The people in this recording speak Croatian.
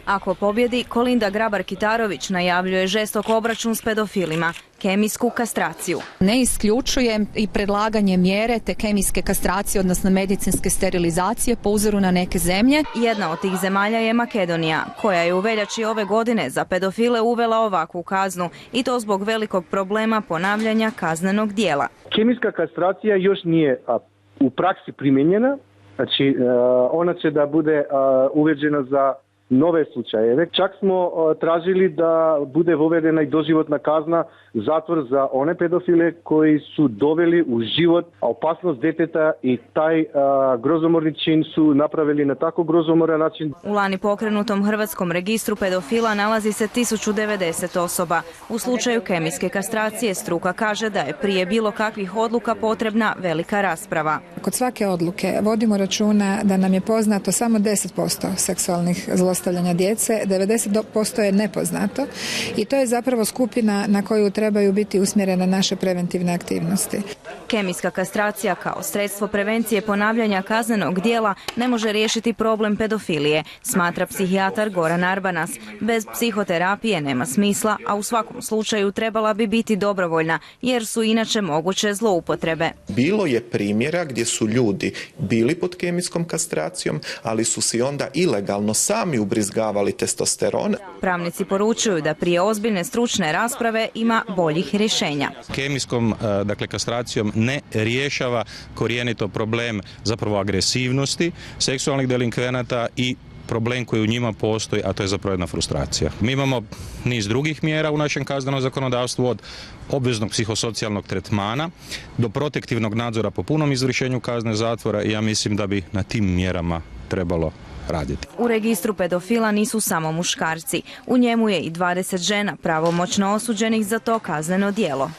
Ako pobjedi, Kolinda Grabar-Kitarović najavljuje žestok obračun s pedofilima, kemijsku kastraciju. Ne isključujem i predlaganje mjere te kemijske kastracije, odnosno medicinske sterilizacije po uzoru na neke zemlje. Jedna od tih zemalja je Makedonija, koja je u veljači ove godine za pedofile uvela ovakvu kaznu i to zbog velikog problema ponavljanja kaznenog djela. Kemijska kastracija još nije u praksi primijenjena, znači ona će da bude uveđena za nove slučajeve. Čak smo tražili da bude uvedena i doživotna kazna, zatvor za one pedofile koji su doveli u život opasnost djeteta i taj grozomorni čin su napravili na tako grozomoran način. U lani pokrenutom hrvatskom registru pedofila nalazi se 1090 osoba. U slučaju kemijske kastracije struka kaže da je prije bilo kakvih odluka potrebna velika rasprava. Kod svake odluke vodimo računa da nam je poznato samo 10% seksualnih zlostavljanja djece, 90% je nepoznato i to je zapravo skupina na koju trebaju biti usmjerene naše preventivne aktivnosti. Kemijska kastracija kao sredstvo prevencije ponavljanja kaznenog djela ne može riješiti problem pedofilije, smatra psihijatar Goran Arbanas. Bez psihoterapije nema smisla, a u svakom slučaju trebala bi biti dobrovoljna, jer su inače moguće zloupotrebe. Bilo je primjera gdje su ljudi bili pod kemijskom kastracijom, ali su si onda ilegalno sami ubrizgavali testosteron. Pravnici poručuju da prije ozbiljne stručne rasprave ima boljih rješenja. Kemijskom, kastracijom ne rješava korijenito problem zapravo agresivnosti seksualnih delinkvenata i problem koji u njima postoji, a to je zapravo jedna frustracija. Mi imamo niz drugih mjera u našem kaznenom zakonodavstvu, od obveznog psihosocijalnog tretmana do protektivnog nadzora po punom izvršenju kazne zatvora i ja mislim da bi na tim mjerama trebalo raditi. U registru pedofila nisu samo muškarci. U njemu je i 20 žena pravomoćno osuđenih za to kazneno djelo.